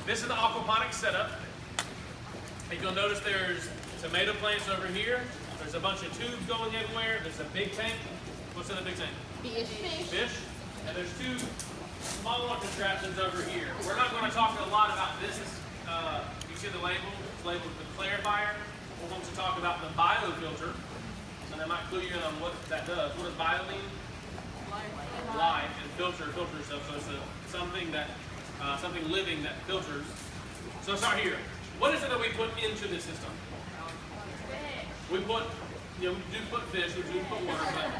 This is the aquaponics setup. And you'll notice there's tomato plants over here. There's a bunch of tubes going everywhere. There's a big tank. What's in the big tank? Fish. And there's two smaller contraptions over here. We're not going to talk a lot about this. You see the label? It's labeled the clarifier. We're going to talk about the biofilter. And that might clue you in on what that does. What does bio mean? Life. And filter stuff. So it's something living that filters. So let's start here. What is it that we put into this system? We put, we do put fish, we do put water, but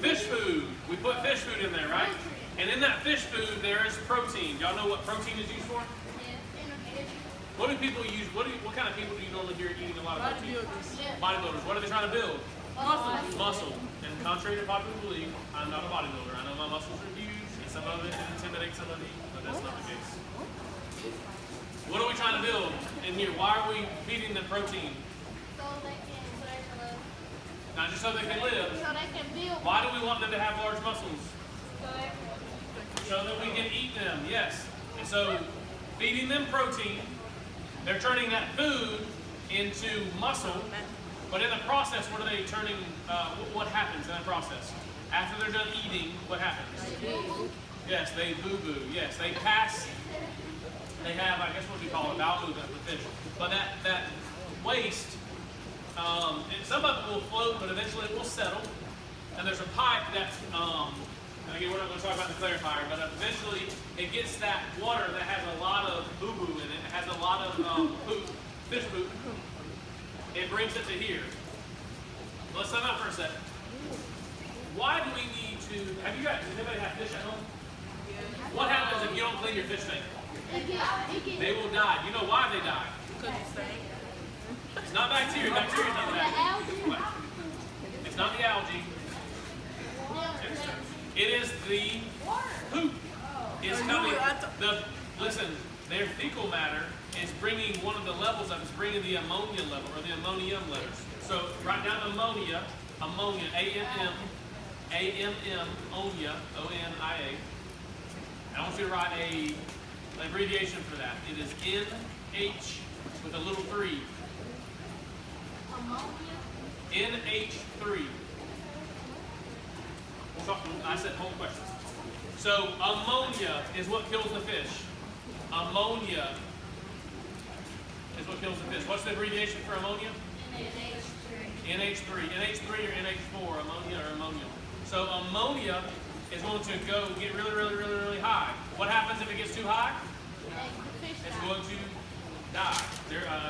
fish food. We put fish food in there, right? And in that fish food, there is protein. Y'all know what protein is used for? What do people use? What kind of people do you normally hear eating a lot of protein? Bodybuilders. What are they trying to build? Muscle. And contrary to popular belief, I'm not a bodybuilder. I know my muscles are huge, and some of it intimidates some of you, but that's not the case. What are we trying to build in here? Why are we feeding them protein? Not just so they can live. So they can build. Why do we want them to have large muscles? So that we can eat them, yes. And so feeding them protein, they're turning that food into muscle, but in the process, what are they turning, what happens in that process? After they're done eating, what happens? Yes, they boo-boo. Yes, they pass. They have, I guess what we call a bowel movement with fish. But that waste, and some of it will float, but eventually it will settle. And there's a pipe that, and again, we're not going to talk about the clarifier, but eventually it gets that water that has a lot of boo-boo in it. It has a lot of poop, fish poop. It brings it to here. Let's time out for a second. Why do we need to, does anybody have fish at home? What happens if you don't clean your fish tank? They will die. You know why they die? It's not bacteria. Bacteria's not the algae. It's not the algae. It is the poop. It's coming. Listen, their fecal matter is bringing one of the levels up. It's bringing the ammonia level or the ammonium letters. So write down ammonia, A-M-M, onia, O-N-I-A. I want you to write an abbreviation for that. It is NH with a little 3. NH3. I said whole question. So ammonia is what kills the fish. Ammonia is what kills the fish. What's the abbreviation for ammonia? NH3. NH3 or NH4, ammonia or ammonium. So ammonia is going to get really high. What happens if it gets too high? It's going to die.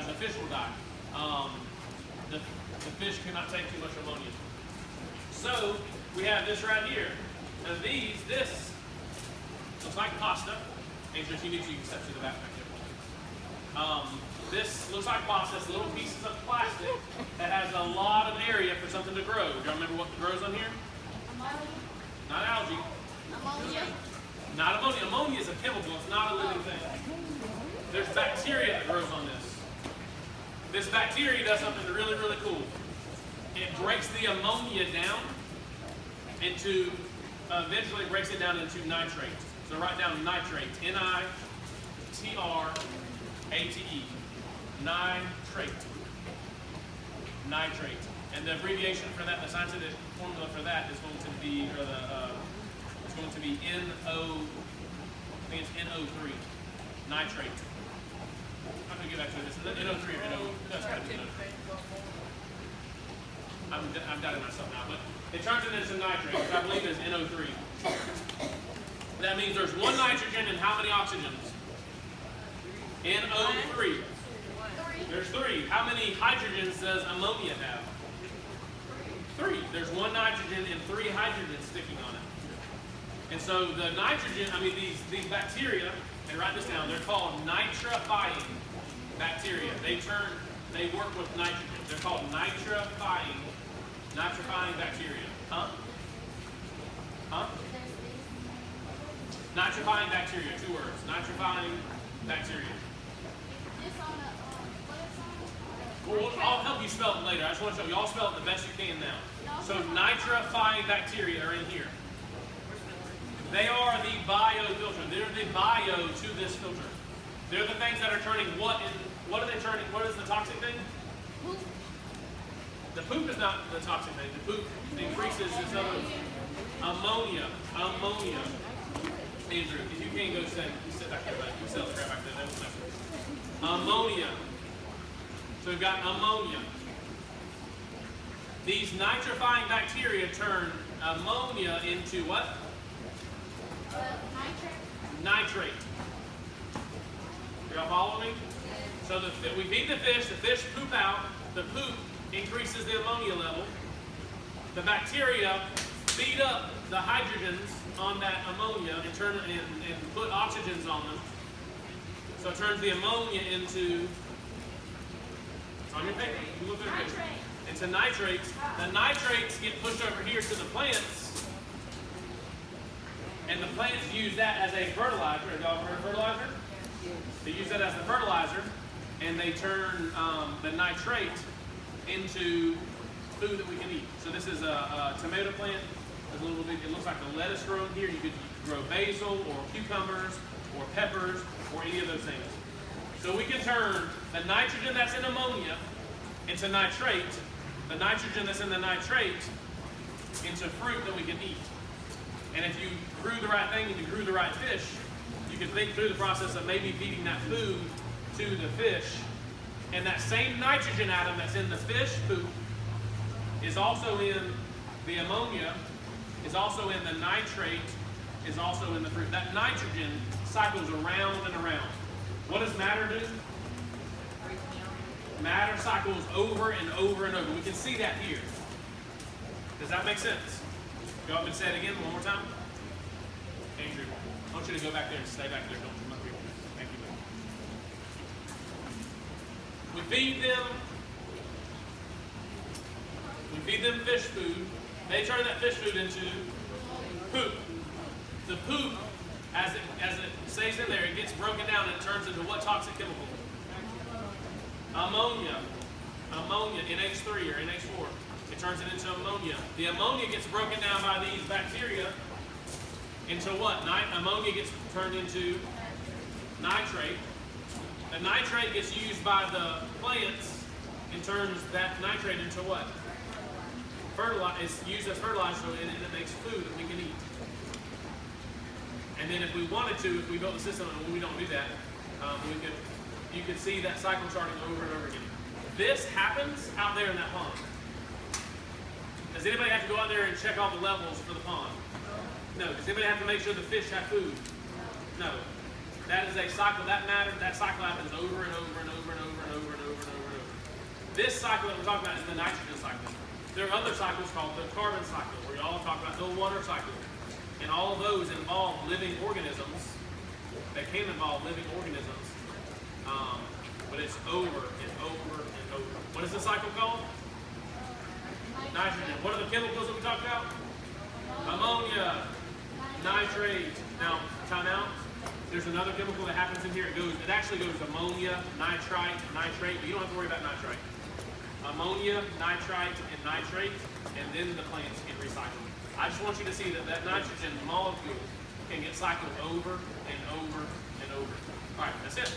The fish will die. The fish cannot take too much ammonia. So we have this right here. Now this looks like pasta. Make sure you need to step to the back there. This looks like pasta. It's little pieces of plastic that has a lot of area for something to grow. Do y'all remember what grows on here? Not algae. Not ammonia. Ammonia is a chemical. It's not a living thing. There's bacteria that grows on this. This bacteria does something really cool. It breaks the ammonia down into, eventually it breaks it down into nitrate. So write down nitrate, N-I-T-R-A-T-E, nitrate. Nitrate. And the abbreviation for that, the scientific formula for that is going to be, it's going to be NO, I think it's NO3, nitrate. I'm going to get back to this. Is it NO3 or NO? That's got to be NO3. I'm doubting myself now, but it turns it into nitrate, which I believe is NO3. That means there's one nitrogen and how many oxygens? NO3. There's 3. How many hydrogens does ammonia have? 3. There's one nitrogen and 3 hydrogens sticking on it. And so the nitrogen, these bacteria, and write this down, they're called nitrifying bacteria. They work with nitrogen. They're called nitrifying bacteria. Huh? Nitrifying bacteria, 2 words. Nitrifying bacteria. Well, I'll help you spell it later. I just want to show you. Y'all spell it the best you can now. So nitrifying bacteria are in here. They are the biofilter. They're the bio to this filter. They're the things that are turning what are they turning? What is the toxic thing? Poop. The poop is not the toxic thing. The poop increases this other ammonia. Ammonia. Andrew, if you can't go sit back there, buddy. You sit right back there. That was nice. Ammonia. So we've got ammonia. These nitrifying bacteria turn ammonia into what? Nitrate. Y'all follow me? So we feed the fish poop out, the poop increases the ammonia level. The bacteria feed up the hydrogens on that ammonia and put oxygens on them. So it turns the ammonia into, it's on your paper, you can look at it. Into nitrates. The nitrates get pushed over here to the plants, and the plants use that as a fertilizer. Have y'all heard of fertilizer? They use that as the fertilizer, and they turn the nitrate into food that we can eat. So this is a tomato plant. It's a little bit, it looks like a lettuce growing here. You could grow basil or cucumbers or peppers or any of those things. So we can turn the nitrogen that's in ammonia into nitrate, the nitrogen that's in the nitrate into fruit that we can eat. And if you grew the right thing and you grew the right fish, you can think through the process of maybe feeding that food to the fish. And that same nitrogen atom that's in the fish poop is also in the ammonia, is also in the nitrate, is also in the fruit. That nitrogen cycles around and around. What does matter do? Matter cycles over and over and over. We can see that here. Does that make sense? Go up and say it again one more time. Andrew, I want you to go back there and stay back there. Don't come up here. Thank you. We feed them fish food. They turn that fish food into poop. The poop, as it stays in there, it gets broken down and it turns into what toxic chemical? Ammonia. Ammonia, NH3 or NH4. It turns it into ammonia. The ammonia gets broken down by these bacteria into what? Ammonia gets turned into nitrate. The nitrate gets used by the plants and turns that nitrate into what? It's used as fertilizer, and it makes food that we can eat. And then if we wanted to, if we built the system, and we don't do that, you could see that cycle starting over and over again. This happens out there in that pond. Does anybody have to go out there and check all the levels for the pond? No. Does anybody have to make sure the fish have food? No. That is a cycle. That cycle happens over and over and over and over and over and over and over and over. This cycle that we're talking about is the nitrogen cycle. There are other cycles called the carbon cycle, where y'all talk about the water cycle. And all of those involve living organisms. They can involve living organisms. But it's over and over and over. What is the cycle called? Nitrogen. What are the chemicals that we talked about? Ammonia, nitrate. Now, time out. There's another chemical that happens in here. It actually goes ammonia, nitrite, nitrate, but you don't have to worry about nitrite. Ammonia, nitrite, and nitrate, and then the plants get recycled. I just want you to see that nitrogen molecule can get cycled over and over and over. All right, that's it.